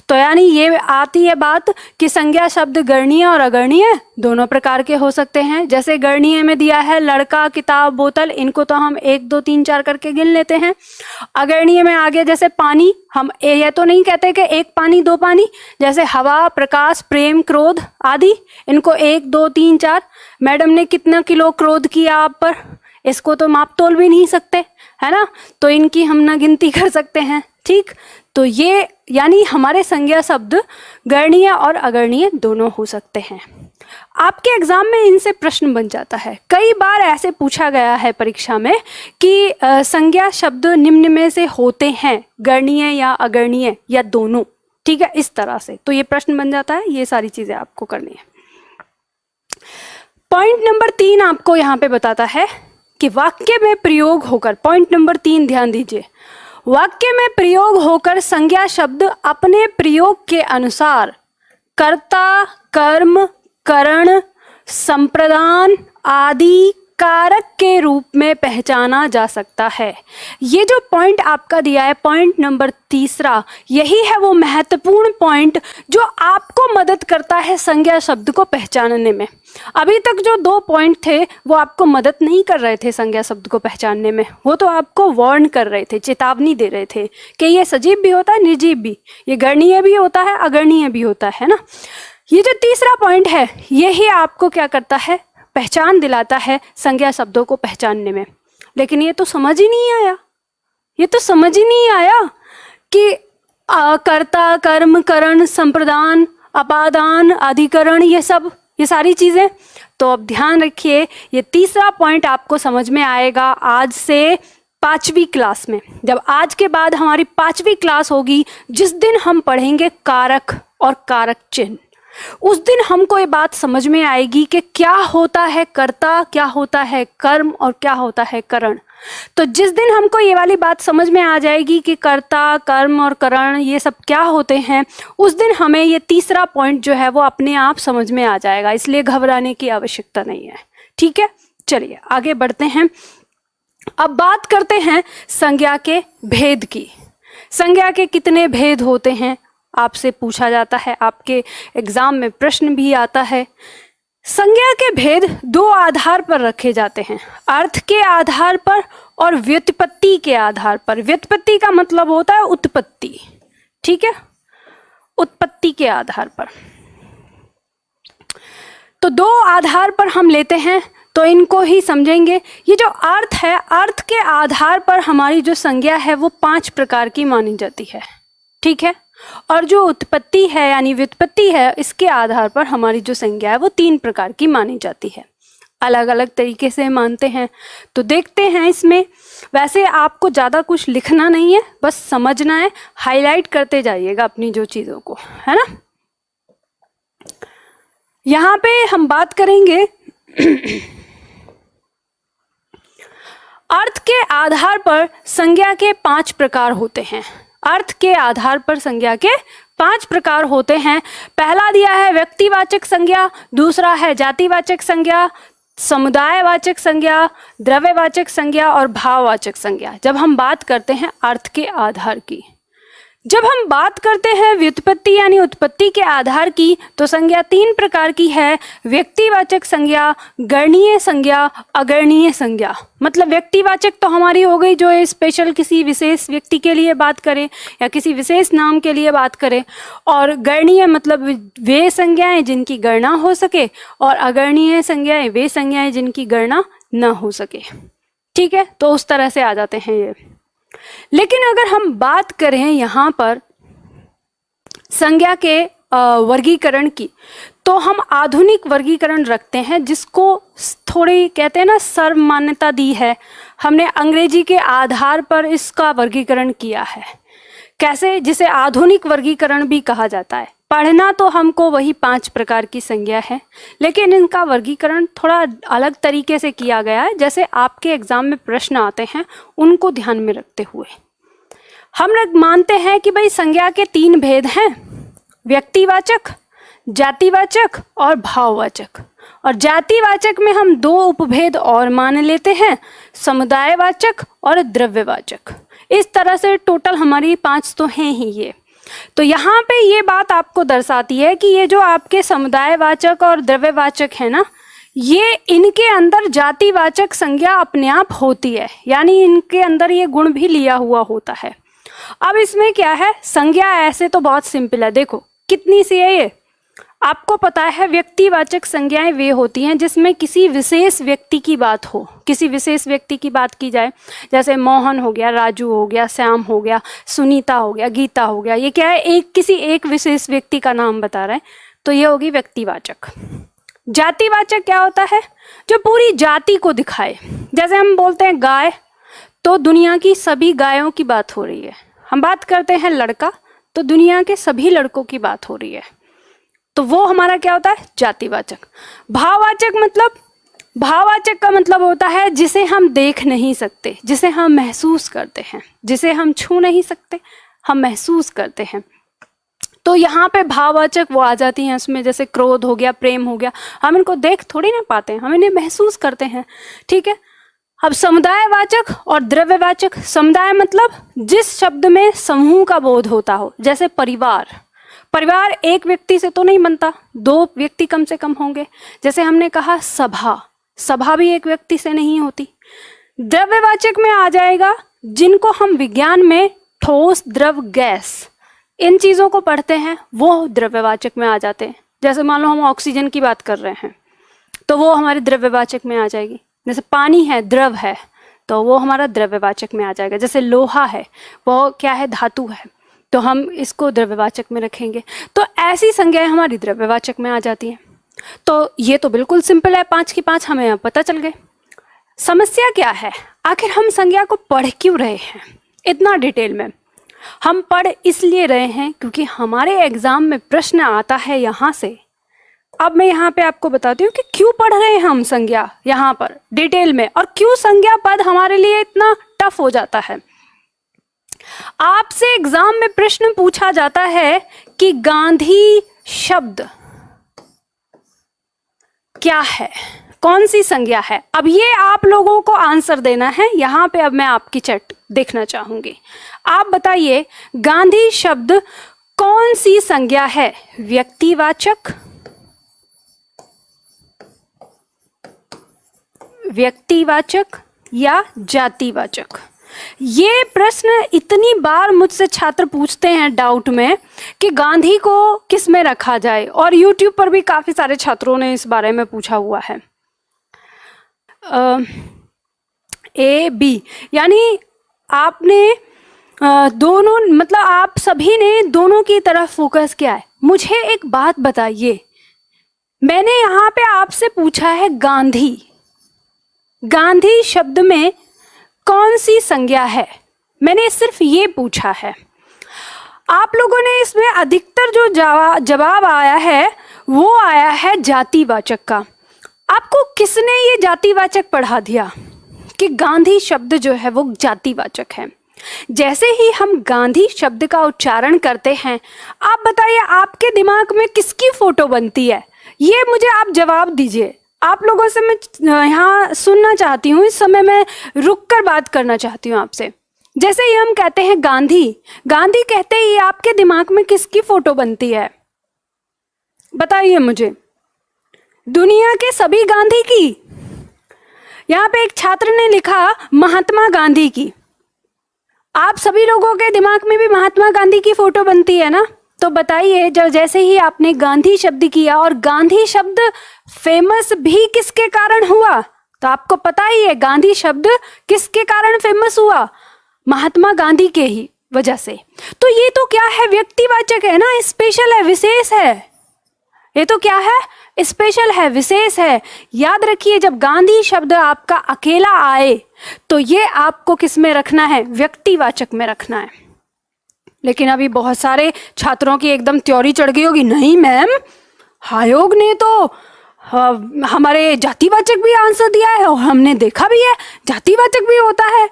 Speaker 1: तो यानी ये आती है बात कि संज्ञा शब्द गणनीय और अगणनीय दोनों प्रकार के हो सकते हैं। जैसे गणनीय में दिया है लड़का, किताब, बोतल, इनको तो हम 1 2 3 4 करके गिन लेते हैं। अगणनीय में आगे जैसे पानी, हम ये तो नहीं कहते कि 1 पानी 2 पानी, जैसे हवा, प्रकाश, प्रेम, क्रोध आदि, इनको 1 2 3 4। मैडम ने कितना किलो क्रोध किया आप पर, इसको तो माप तोल भी नहीं सकते, है ना, तो इनकी हम ना गिनती कर सकते हैं। ठीक, तो ये यानी हमारे संज्ञा शब्द गणनीय और अगणनीय दोनों हो सकते हैं। आपके एग्जाम में इनसे प्रश्न बन जाता है, कई बार ऐसे पूछा गया है परीक्षा में कि संज्ञा शब्द निम्न में से होते हैं, गणनीय या अगणनीय या दोनों। ठीक है, इस तरह से तो ये प्रश्न बन जाता है। ये सारी चीजें आपको करनी है। पॉइंट नंबर 3 आपको यहाँ पे बताता है कि वाक्य में प्रयोग होकर, पॉइंट नंबर 3 ध्यान दीजिए, वाक्य में प्रयोग होकर संज्ञा शब्द अपने प्रयोग के अनुसार कर्ता, कर्म, करण, संप्रदान आदि कारक के रूप में पहचाना जा सकता है। ये जो पॉइंट आपका दिया है, पॉइंट नंबर 3, यही है वो महत्वपूर्ण पॉइंट जो आपको मदद करता है संज्ञा शब्द को पहचानने में। अभी तक जो 2 पॉइंट थे वो आपको मदद नहीं कर रहे थे संज्ञा शब्द को पहचानने में, वो तो आपको वार्न कर रहे थे, चेतावनी दे रहे थे कि ये सजीव भी होता है, निर्जीव भी, ये गणनीय भी होता है, अगणनीय भी होता है ना। ये जो 3 पॉइंट है, यही आपको क्या करता है, पहचान दिलाता है संज्ञा शब्दों को पहचानने में। लेकिन ये तो समझ ही नहीं आया, ये तो समझ ही नहीं आया कि कर्ता, कर्म, करण, संप्रदान, अपादान, अधिकरण, ये सारी चीजें। तो अब ध्यान रखिए, ये 3 पॉइंट आपको समझ में आएगा आज से 5वीं क्लास में। जब आज के बाद हमारी 5वीं क्लास होगी, जिस दिन हम पढ़ेंगे कारक और कारक चिन्ह, उस दिन हमको ये बात समझ में आएगी कि क्या होता है कर्ता, क्या होता है कर्म और क्या होता है करण। तो जिस दिन हमको ये वाली बात समझ में आ जाएगी कि कर्ता, कर्म और करण ये सब क्या होते हैं, उस दिन हमें ये 3 पॉइंट जो है वो अपने आप समझ में आ जाएगा। इसलिए घबराने की आवश्यकता नहीं है। ठीक है, चलिए आगे बढ़ते हैं। अब बात करते हैं संज्ञा के भेद की। संज्ञा के कितने भेद होते हैं आपसे पूछा जाता है, आपके एग्जाम में प्रश्न भी आता है। संज्ञा के भेद 2 आधार पर रखे जाते हैं, अर्थ के आधार पर और व्युत्पत्ति के आधार पर। व्युत्पत्ति का मतलब होता है उत्पत्ति, ठीक है, उत्पत्ति के आधार पर। तो 2 आधार पर हम लेते हैं, तो इनको ही समझेंगे। ये जो अर्थ है, अर्थ के आधार पर हमारी जो संज्ञा है वो 5 प्रकार की मानी जाती है, ठीक है। और जो उत्पत्ति है यानी व्युत्पत्ति है, इसके आधार पर हमारी जो संज्ञा है वो 3 प्रकार की मानी जाती है। अलग अलग तरीके से मानते हैं, तो देखते हैं इसमें। वैसे आपको ज़्यादा कुछ लिखना नहीं है, बस समझना है, हाईलाइट करते जाइएगा अपनी जो चीज़ों को, है ना। यहाँ पे हम बात करेंगे अर्थ के आधार पर संज्ञा के 5 प्रकार होते हैं। अर्थ के आधार पर संज्ञा के 5 प्रकार होते हैं। पहला दिया है व्यक्तिवाचक संज्ञा, दूसरा है जातिवाचक संज्ञा, समुदायवाचक संज्ञा, द्रव्यवाचक संज्ञा और भाववाचक संज्ञा। जब हम बात करते हैं अर्थ के आधार की, जब हम बात करते हैं व्युत्पत्ति यानी उत्पत्ति के आधार की, तो संज्ञा 3 प्रकार की है। व्यक्तिवाचक संज्ञा, गणनीय संज्ञा, अगणनीय संज्ञा। मतलब व्यक्तिवाचक तो हमारी हो गई जो स्पेशल किसी विशेष व्यक्ति के लिए बात करे या किसी विशेष नाम के लिए बात करे, और गणनीय मतलब वे संज्ञाएं जिनकी गणना हो सके, और अगणनीय संज्ञाएं वे संज्ञाएं जिनकी गणना न हो सके। ठीक है, तो उस तरह से आ जाते हैं ये। लेकिन अगर हम बात करें यहाँ पर संज्ञा के वर्गीकरण की, तो हम आधुनिक वर्गीकरण रखते हैं, जिसको थोड़ी कहते हैं ना सर्वमान्यता दी है। हमने अंग्रेजी के आधार पर इसका वर्गीकरण किया है। कैसे? जिसे आधुनिक वर्गीकरण भी कहा जाता है। पढ़ना तो हमको वही 5 प्रकार की संज्ञा है, लेकिन इनका वर्गीकरण थोड़ा अलग तरीके से किया गया है। जैसे आपके एग्जाम में प्रश्न आते हैं, उनको ध्यान में रखते हुए हम लोग मानते हैं कि भाई संज्ञा के 3 भेद हैं, व्यक्तिवाचक, जातिवाचक और भाववाचक। और जातिवाचक में हम 2 उपभेद और मान लेते हैं, समुदायवाचक और द्रव्यवाचक। इस तरह से टोटल हमारी 5 तो हैं ही ये। तो यहाँ पे ये बात आपको दर्शाती है कि ये जो आपके समुदायवाचक और द्रव्यवाचक है ना, ये इनके अंदर जातिवाचक संज्ञा अपने आप होती है, यानी इनके अंदर ये गुण भी लिया हुआ होता है। अब इसमें क्या है, संज्ञा ऐसे तो बहुत सिंपल है। देखो कितनी सी है ये, आपको पता है व्यक्तिवाचक संज्ञाएं वे होती हैं जिसमें किसी विशेष व्यक्ति की बात हो, किसी विशेष व्यक्ति की बात की जाए। जैसे मोहन हो गया, राजू हो गया, श्याम हो गया, सुनीता हो गया, गीता हो गया। ये क्या है, किसी एक विशेष व्यक्ति का नाम बता रहे हैं, तो ये होगी व्यक्तिवाचक। जातिवाचक क्या होता है, जो पूरी जाति को दिखाए। जैसे हम बोलते हैं गाय, तो दुनिया की सभी गायों की बात हो रही है। हम बात करते हैं लड़का, तो दुनिया के सभी लड़कों की बात हो रही है। तो वो हमारा क्या होता है, जातिवाचक। भाववाचक मतलब, भाववाचक का मतलब होता है जिसे हम देख नहीं सकते, जिसे हम महसूस करते हैं, जिसे हम छू नहीं सकते, हम महसूस करते हैं। तो यहाँ पे भाववाचक वो आ जाती हैं उसमें, जैसे क्रोध हो गया, प्रेम हो गया। हम इनको देख थोड़ी ना पाते हैं, हम इन्हें महसूस करते हैं। ठीक है। अब समुदायवाचक और द्रव्यवाचक। समुदाय मतलब जिस शब्द में समूह का बोध होता हो, जैसे परिवार। परिवार एक व्यक्ति से तो नहीं बनता, 2 व्यक्ति कम से कम होंगे। जैसे हमने कहा सभा, सभा भी एक व्यक्ति से नहीं होती। द्रव्यवाचक में आ जाएगा जिनको हम विज्ञान में ठोस, द्रव, गैस, इन चीजों को पढ़ते हैं, वो द्रव्यवाचक में आ जाते हैं। जैसे मान लो हम ऑक्सीजन की बात कर रहे हैं, तो वो हमारे द्रव्यवाचक में आ जाएगी। जैसे पानी है, द्रव है, तो वो हमारा द्रव्यवाचक में आ जाएगा। जैसे लोहा है, वो क्या है, धातु है, तो हम इसको द्रव्यवाचक में रखेंगे। तो ऐसी संज्ञाएं हमारी द्रव्यवाचक में आ जाती हैं। तो ये तो बिल्कुल सिंपल है, 5 की 5 हमें पता चल गए। समस्या क्या है, आखिर हम संज्ञा को पढ़ क्यों रहे हैं इतना डिटेल में? हम पढ़ इसलिए रहे हैं क्योंकि हमारे एग्जाम में प्रश्न आता है यहाँ से। अब मैं यहाँ पे आपको बताती हूँ कि क्यों पढ़ रहे हैं हम संज्ञा यहाँ पर डिटेल में, और क्यों संज्ञा पद हमारे लिए इतना टफ हो जाता है। आपसे एग्जाम में प्रश्न पूछा जाता है कि गांधी शब्द क्या है, कौन सी संज्ञा है। अब ये आप लोगों को आंसर देना है। यहाँ पे अब मैं आपकी चैट देखना चाहूंगी। आप बताइए गांधी शब्द कौन सी संज्ञा है, व्यक्तिवाचक, व्यक्तिवाचक या जातिवाचक? ये प्रश्न इतनी बार मुझसे छात्र पूछते हैं डाउट में कि गांधी को किस में रखा जाए, और YouTube पर भी काफी सारे छात्रों ने इस बारे में पूछा हुआ है। A, B, यानी आपने दोनों, मतलब आप सभी ने दोनों की तरफ फोकस किया है। मुझे एक बात बताइए, मैंने यहाँ पे आपसे पूछा है गांधी, गांधी शब्द में कौन सी संज्ञा है, मैंने सिर्फ ये पूछा है। आप लोगों ने इसमें अधिकतर जो जवाब आया है वो आया है जातिवाचक का। आपको किसने ये जातिवाचक पढ़ा दिया कि गांधी शब्द जो है वो जातिवाचक है? जैसे ही हम गांधी शब्द का उच्चारण करते हैं, आप बताइए आपके दिमाग में किसकी फोटो बनती है? ये मुझे आप जवाब दीजिए। आप लोगों से मैं यहाँ सुनना चाहती हूँ, इस समय मैं रुक कर बात करना चाहती हूँ आपसे जैसे ही हम कहते हैं गांधी, गांधी कहते ही आपके दिमाग में किसकी फोटो बनती है? बताइए मुझे। दुनिया के सभी गांधी की? यहाँ पे एक छात्र ने लिखा महात्मा गांधी की। आप सभी लोगों के दिमाग में भी महात्मा गांधी की फोटो बनती है ना? तो बताइए, जब जैसे ही आपने गांधी शब्द किया, और गांधी शब्द फेमस भी किसके कारण हुआ? तो आपको पता ही है गांधी शब्द किसके कारण फेमस हुआ? महात्मा गांधी के ही वजह से। तो ये तो क्या है? व्यक्तिवाचक है ना, स्पेशल है, विशेष है। ये तो क्या है? स्पेशल है, विशेष है। याद रखिए, जब गांधी शब्द आपका अकेला आए तो ये आपको किस में रखना है? व्यक्तिवाचक में रखना है। लेकिन अभी बहुत सारे छात्रों की एकदम त्योरी चढ़ गई होगी, नहीं मैम, आयोग ने तो हमारे जातिवाचक भी आंसर दिया है और हमने देखा भी है जातिवाचक भी होता है।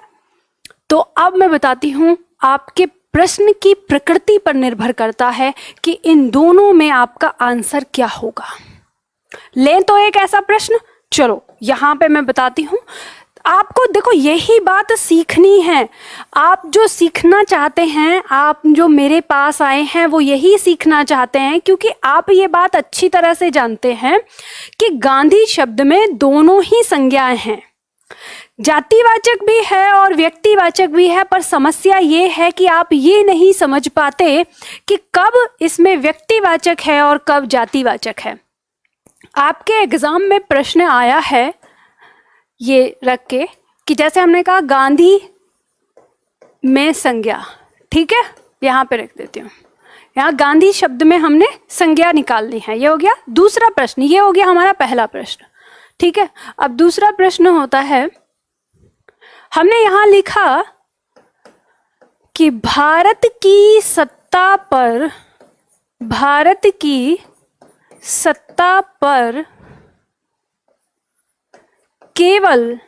Speaker 1: तो अब मैं बताती हूँ, आपके प्रश्न की प्रकृति पर निर्भर करता है कि इन दोनों में आपका आंसर क्या होगा। लें तो एक ऐसा प्रश्न, चलो यहाँ पे मैं बताती हूँ आपको। देखो, यही बात सीखनी है। आप जो सीखना चाहते हैं, आप जो मेरे पास आए हैं, वो यही सीखना चाहते हैं, क्योंकि आप ये बात अच्छी तरह से जानते हैं कि गांधी शब्द में दोनों ही संज्ञाएं हैं, जातिवाचक भी है और व्यक्तिवाचक भी है। पर समस्या ये है कि आप ये नहीं समझ पाते कि कब इसमें व्यक्तिवाचक है और कब जातिवाचक है। आपके एग्जाम में प्रश्न आया है ये रख के कि जैसे हमने कहा गांधी में संज्ञा, ठीक है, यहाँ पे रख देती हूँ। यहाँ गांधी शब्द में हमने संज्ञा निकालनी है। ये हो गया दूसरा प्रश्न, ये हो गया हमारा पहला प्रश्न, ठीक है। अब दूसरा प्रश्न होता है, हमने यहाँ लिखा कि भारत की सत्ता पर केवल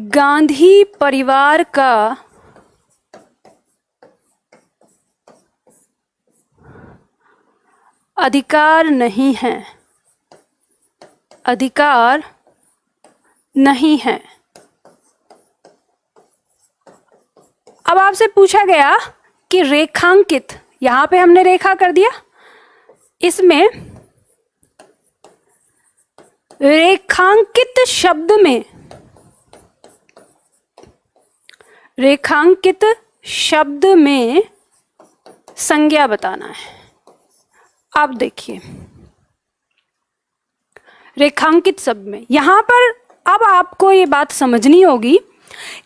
Speaker 1: गांधी परिवार का अधिकार नहीं है, अधिकार नहीं है। अब आपसे पूछा गया कि रेखांकित, यहां पे हमने रेखा कर दिया, इसमें रेखांकित शब्द में, रेखांकित शब्द में संज्ञा बताना है। अब देखिए, रेखांकित शब्द में यहां पर अब आपको ये बात समझनी होगी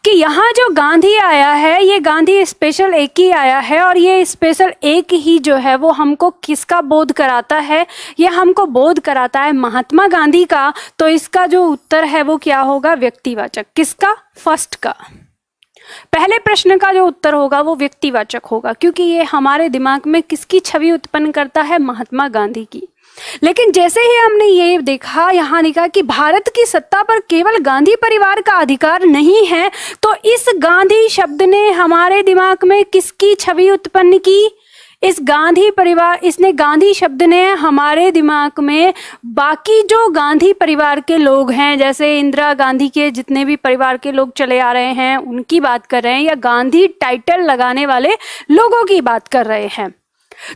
Speaker 1: कि यहाँ जो गांधी आया है, ये गांधी स्पेशल एक ही आया है, और ये स्पेशल एक ही जो है वो हमको किसका बोध कराता है? ये हमको बोध कराता है महात्मा गांधी का। तो इसका जो उत्तर है वो क्या होगा? व्यक्तिवाचक। किसका? फर्स्ट का। पहले प्रश्न का जो उत्तर होगा वो व्यक्तिवाचक होगा, क्योंकि ये हमारे दिमाग में किसकी छवि उत्पन्न करता है? महात्मा गांधी की। लेकिन जैसे ही हमने ये देखा, यहाँ लिखा कि भारत की सत्ता पर केवल गांधी परिवार का अधिकार नहीं है, तो इस गांधी शब्द ने हमारे दिमाग में किसकी छवि उत्पन्न की? इस गांधी परिवार, इसने गांधी शब्द ने हमारे दिमाग में बाकी जो गांधी परिवार के लोग हैं, जैसे इंदिरा गांधी के जितने भी परिवार के लोग चले आ रहे हैं उनकी बात कर रहे हैं, या गांधी टाइटल लगाने वाले लोगों की बात कर रहे हैं।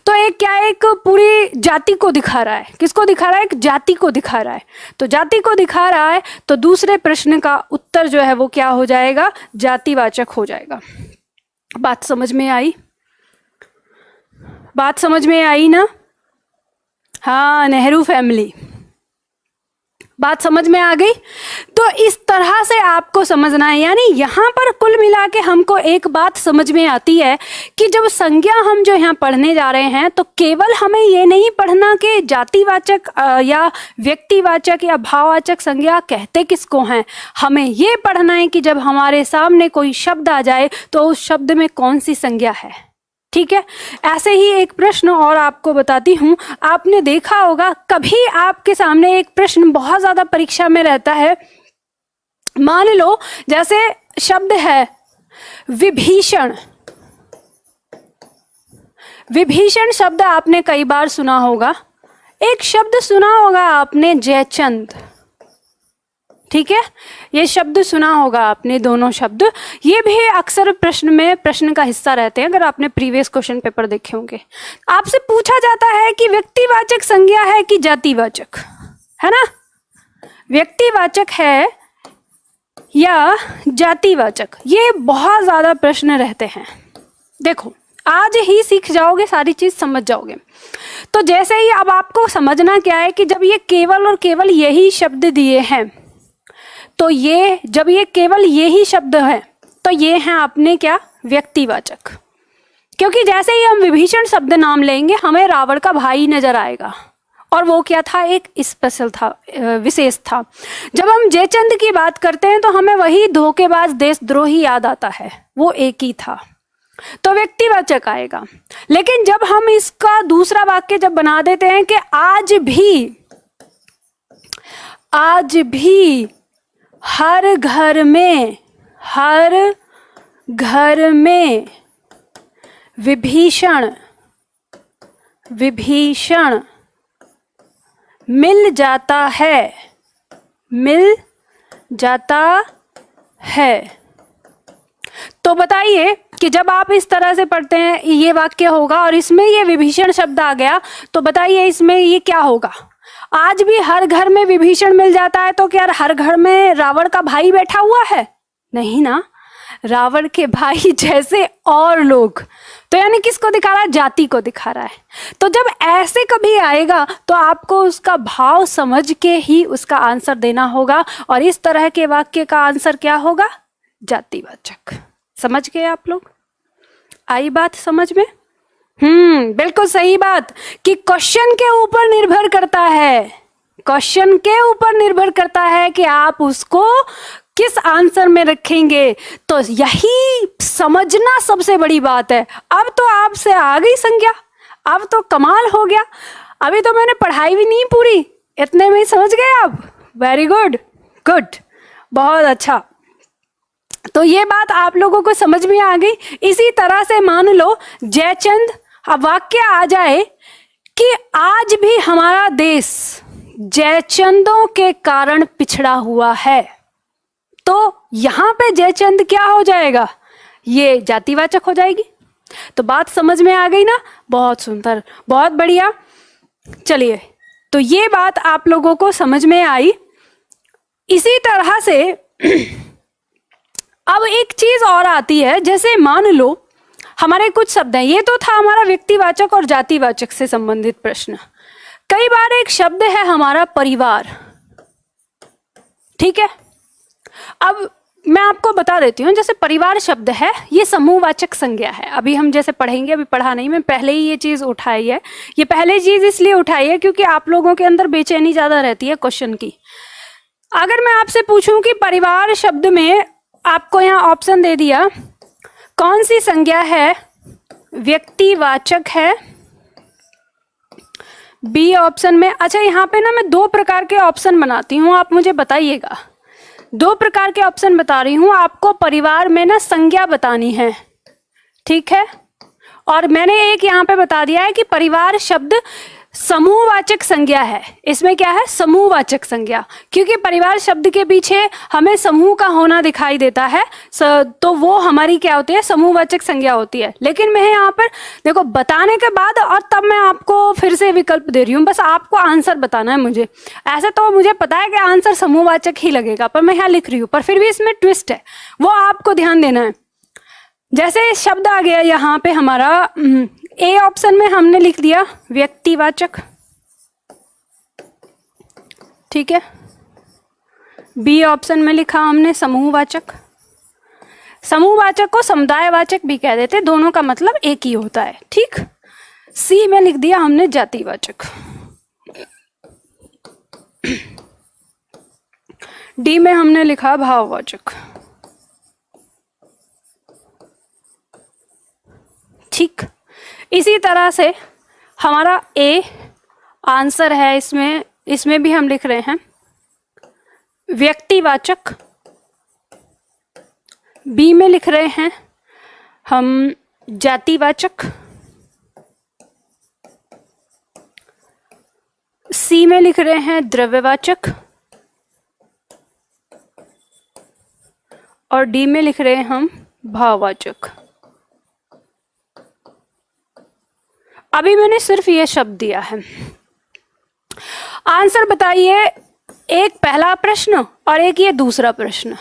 Speaker 1: तो एक क्या है? एक पूरी जाति को दिखा रहा है। किसको दिखा रहा है? एक जाति को दिखा रहा है। तो जाति को दिखा रहा है, तो दूसरे प्रश्न का उत्तर जो है वो क्या हो जाएगा? जातिवाचक हो जाएगा। बात समझ में आई? बात समझ में आई ना? हाँ, नेहरू फैमिली, बात समझ में आ गई? तो इस तरह से आपको समझना है। यानी यहाँ पर कुल मिला के हमको एक बात समझ में आती है कि जब संज्ञा हम जो यहाँ पढ़ने जा रहे हैं, तो केवल हमें ये नहीं पढ़ना कि जातिवाचक या व्यक्तिवाचक या भाववाचक संज्ञा कहते किसको हैं। हमें ये पढ़ना है कि जब हमारे सामने कोई शब्द आ जाए तो उस शब्द में कौन सी संज्ञा है। ठीक है। ऐसे ही एक प्रश्न और आपको बताती हूँ। आपने देखा होगा, कभी आपके सामने एक प्रश्न बहुत ज्यादा परीक्षा में रहता है। मान लो जैसे शब्द है विभीषण। विभीषण शब्द आपने कई बार सुना होगा। एक शब्द सुना होगा आपने जयचंद। ठीक है, ये शब्द सुना होगा आपने, दोनों शब्द। ये भी अक्सर प्रश्न में प्रश्न का हिस्सा रहते हैं, अगर आपने प्रीवियस क्वेश्चन पेपर देखे होंगे। आपसे पूछा जाता है कि व्यक्तिवाचक संज्ञा है कि जातिवाचक, है ना, व्यक्तिवाचक है या जातिवाचक, ये बहुत ज्यादा प्रश्न रहते हैं। देखो आज ही सीख जाओगे, सारी चीज समझ जाओगे। तो जैसे ही अब आपको समझना क्या है कि जब ये केवल और केवल यही शब्द दिए हैं, तो ये जब ये केवल यही शब्द है तो ये हैं अपने क्या, व्यक्तिवाचक। क्योंकि जैसे ही हम विभीषण शब्द नाम लेंगे हमें रावण का भाई नजर आएगा, और वो क्या था, एक स्पेशल था, विशेष था। जब हम जयचंद की बात करते हैं तो हमें वही धोखेबाज देशद्रोही याद आता है, वो एक ही था, तो व्यक्तिवाचक आएगा। लेकिन जब हम इसका दूसरा वाक्य जब बना देते हैं कि आज भी हर घर में विभीषण मिल जाता है, तो बताइए कि जब आप इस तरह से पढ़ते हैं ये वाक्य होगा और इसमें ये विभीषण शब्द आ गया, तो बताइए इसमें ये क्या होगा। आज भी हर घर में विभीषण मिल जाता है, तो क्या हर घर में रावण का भाई बैठा हुआ है? नहीं ना, रावण के भाई जैसे और लोग। तो यानी किसको दिखा रहा है, जाति को दिखा रहा है। तो जब ऐसे कभी आएगा तो आपको उसका भाव समझ के ही उसका आंसर देना होगा, और इस तरह के वाक्य का आंसर क्या होगा, जातिवाचक। समझ गए आप लोग, आई बात समझ में? बिल्कुल सही बात कि क्वेश्चन के ऊपर निर्भर करता है कि आप उसको किस आंसर में रखेंगे। तो यही समझना सबसे बड़ी बात है। अब तो आपसे आ गई संज्ञा, अब तो कमाल हो गया। अभी तो मैंने पढ़ाई भी नहीं पूरी, इतने में ही समझ गए आप। वेरी गुड, बहुत अच्छा। तो ये बात आप लोगों को समझ में आ गई। इसी तरह से मान लो जयचंद, अब वाक्य आ जाए कि आज भी हमारा देश जयचंदों के कारण पिछड़ा हुआ है, तो यहां पे जयचंद क्या हो जाएगा, ये जातिवाचक हो जाएगी। तो बात समझ में आ गई ना, बहुत सुंदर, बहुत बढ़िया। चलिए, तो ये बात आप लोगों को समझ में आई। इसी तरह से अब एक चीज और आती है, जैसे मान लो हमारे कुछ शब्द हैं, ये तो था हमारा व्यक्तिवाचक और जातिवाचक से संबंधित प्रश्न। कई बार एक शब्द है हमारा परिवार, ठीक है। अब मैं आपको बता देती हूँ, जैसे परिवार शब्द है ये समूहवाचक संज्ञा है। अभी हम जैसे पढ़ेंगे, अभी पढ़ा नहीं, मैं पहले ही ये चीज उठाई है। ये पहले चीज इसलिए उठाई है क्योंकि आप लोगों के अंदर बेचैनी ज्यादा रहती है क्वेश्चन की। अगर मैं आपसे पूछूं कि परिवार शब्द में, आपको यहाँ ऑप्शन दे दिया, कौन सी संज्ञा है, व्यक्तिवाचक है, बी ऑप्शन में। अच्छा, यहाँ पे ना मैं दो प्रकार के ऑप्शन बनाती हूँ, आप मुझे बताइएगा। दो प्रकार के ऑप्शन बता रही हूँ आपको, परिवार में ना संज्ञा बतानी है, ठीक है। और मैंने एक यहाँ पे बता दिया है कि परिवार शब्द समूहवाचक संज्ञा है। इसमें क्या है, समूहवाचक संज्ञा, क्योंकि परिवार शब्द के पीछे हमें समूह का होना दिखाई देता है, तो वो हमारी क्या होती है, समूहवाचक संज्ञा होती है। लेकिन मैं यहाँ पर देखो बताने के बाद और तब मैं आपको फिर से विकल्प दे रही हूँ, बस आपको आंसर बताना है मुझे। ऐसे तो मुझे पता है कि आंसर समूहवाचक ही लगेगा, पर मैं यहाँ लिख रही हूँ, पर फिर भी इसमें ट्विस्ट है, वो आपको ध्यान देना है। जैसे शब्द आ गया यहाँ पे हमारा, ए ऑप्शन में हमने लिख दिया व्यक्तिवाचक, ठीक है। बी ऑप्शन में लिखा हमने समूहवाचक। समूहवाचक को समुदायवाचक भी कह देते, दोनों का मतलब एक ही होता है, ठीक। सी में लिख दिया हमने जातिवाचक। डी में हमने लिखा भाववाचक, ठीक। इसी तरह से हमारा ए आंसर है, इसमें भी हम लिख रहे हैं व्यक्तिवाचक। बी में लिख रहे हैं हम जातिवाचक। सी में लिख रहे हैं द्रव्यवाचक। और डी में लिख रहे हैं हम भाववाचक। अभी मैंने सिर्फ ये शब्द दिया है। आंसर बताइए, एक पहला प्रश्न और एक ये दूसरा प्रश्न,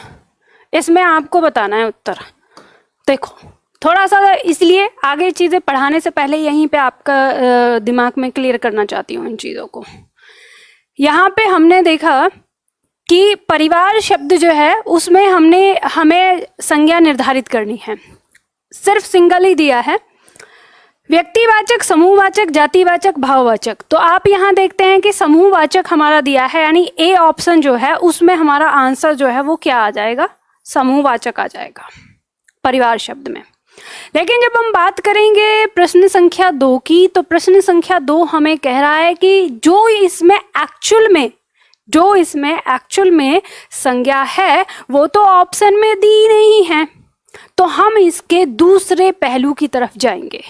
Speaker 1: इसमें आपको बताना है उत्तर। देखो थोड़ा सा, इसलिए आगे चीज़ें पढ़ाने से पहले यहीं पे आपका दिमाग में क्लियर करना चाहती हूँ इन चीज़ों को। यहाँ पे हमने देखा कि परिवार शब्द जो है उसमें हमें संज्ञा निर्धारित करनी है, सिर्फ सिंगल ही दिया है, व्यक्तिवाचक, समूहवाचक, जातिवाचक, भाववाचक। तो आप यहाँ देखते हैं कि समूहवाचक हमारा दिया है, यानी ए ऑप्शन जो है उसमें हमारा आंसर जो है वो क्या आ जाएगा, समूहवाचक आ जाएगा परिवार शब्द में। लेकिन जब हम बात करेंगे प्रश्न संख्या 2 की, तो प्रश्न संख्या 2 हमें कह रहा है कि जो इसमें एक्चुअल में संज्ञा है वो तो ऑप्शन में दी नहीं है, तो हम इसके दूसरे पहलू की तरफ जाएंगे।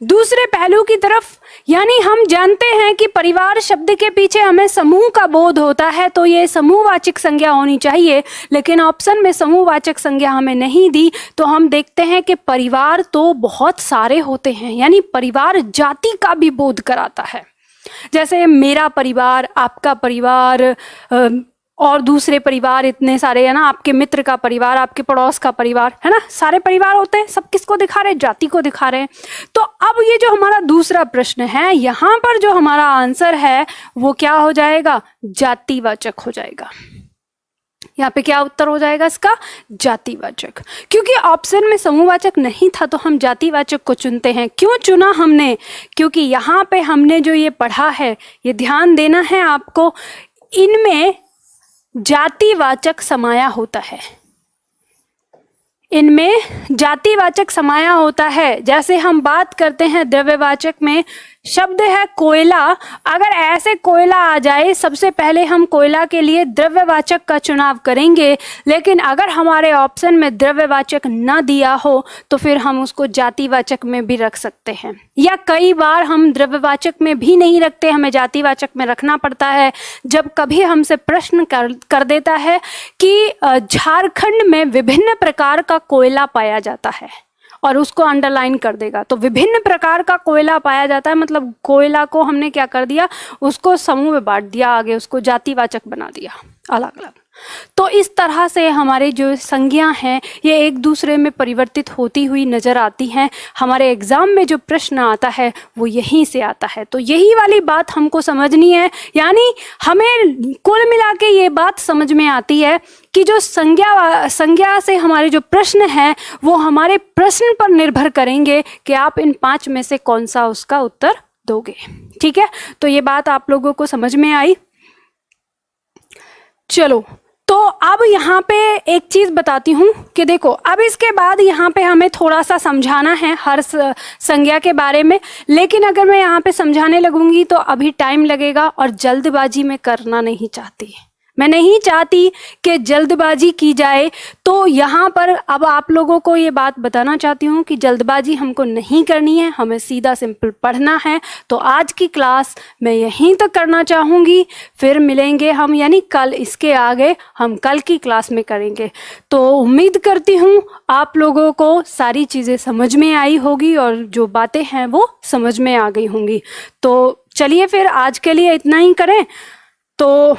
Speaker 1: दूसरे पहलू की तरफ, यानी हम जानते हैं कि परिवार शब्द के पीछे हमें समूह का बोध होता है, तो ये समूहवाचक संज्ञा होनी चाहिए, लेकिन ऑप्शन में समूहवाचक संज्ञा हमें नहीं दी। तो हम देखते हैं कि परिवार तो बहुत सारे होते हैं, यानी परिवार जाति का भी बोध कराता है। जैसे मेरा परिवार, आपका परिवार, और दूसरे परिवार इतने सारे है ना, आपके मित्र का परिवार, आपके पड़ोस का परिवार, है ना, सारे परिवार होते हैं। सब किसको दिखा रहे हैं, जाति को दिखा रहे हैं। तो अब ये जो हमारा दूसरा प्रश्न है, यहाँ पर जो हमारा आंसर है वो क्या हो जाएगा, जातिवाचक हो जाएगा। यहाँ पे क्या उत्तर हो जाएगा इसका, जातिवाचक। क्योंकि ऑप्शन में समूहवाचक नहीं था तो हम जातिवाचक को चुनते हैं। क्यों चुना हमने, क्योंकि यहाँ पे हमने जो ये पढ़ा है, ये ध्यान देना है आपको, इनमें जातिवाचक समाया होता है, इनमें जातिवाचक समाया होता है। जैसे हम बात करते हैं द्रव्यवाचक में, शब्द है कोयला, अगर ऐसे कोयला आ जाए, सबसे पहले हम कोयला के लिए द्रव्यवाचक का चुनाव करेंगे, लेकिन अगर हमारे ऑप्शन में द्रव्यवाचक न दिया हो तो फिर हम उसको जातिवाचक में भी रख सकते हैं, या कई बार हम द्रव्यवाचक में भी नहीं रखते, हमें जातिवाचक में रखना पड़ता है। जब कभी हमसे प्रश्न कर देता है कि झारखंड में विभिन्न प्रकार का कोयला पाया जाता है, और उसको अंडरलाइन कर देगा, तो विभिन्न प्रकार का कोयला पाया जाता है, मतलब कोयला को हमने क्या कर दिया, उसको समूह में बांट दिया, आगे उसको जातिवाचक बना दिया अलग अलग। तो इस तरह से हमारे जो संज्ञा हैं ये एक दूसरे में परिवर्तित होती हुई नजर आती हैं। हमारे एग्जाम में जो प्रश्न आता है वो यहीं से आता है। तो यही वाली बात हमको समझनी है, यानी हमें कुल मिला के ये बात समझ में आती है कि जो संज्ञा से हमारे जो प्रश्न हैं वो हमारे प्रश्न पर निर्भर करेंगे कि आप इन 5 में से कौन सा उसका उत्तर दोगे। ठीक है, तो ये बात आप लोगों को समझ में आई। चलो, तो अब यहाँ पे एक चीज़ बताती हूँ कि देखो, अब इसके बाद यहाँ पे हमें थोड़ा सा समझाना है हर संज्ञा के बारे में, लेकिन अगर मैं यहाँ पे समझाने लगूंगी तो अभी टाइम लगेगा और जल्दबाजी में करना नहीं चाहती। मैं नहीं चाहती कि जल्दबाजी की जाए, तो यहाँ पर अब आप लोगों को ये बात बताना चाहती हूँ कि जल्दबाजी हमको नहीं करनी है, हमें सीधा सिंपल पढ़ना है। तो आज की क्लास मैं यहीं तक करना चाहूँगी, फिर मिलेंगे हम, यानी कल, इसके आगे हम कल की क्लास में करेंगे। तो उम्मीद करती हूँ आप लोगों को सारी चीज़ें समझ में आई होगी और जो बातें हैं वो समझ में आ गई होंगी। तो चलिए फिर आज के लिए इतना ही करें। तो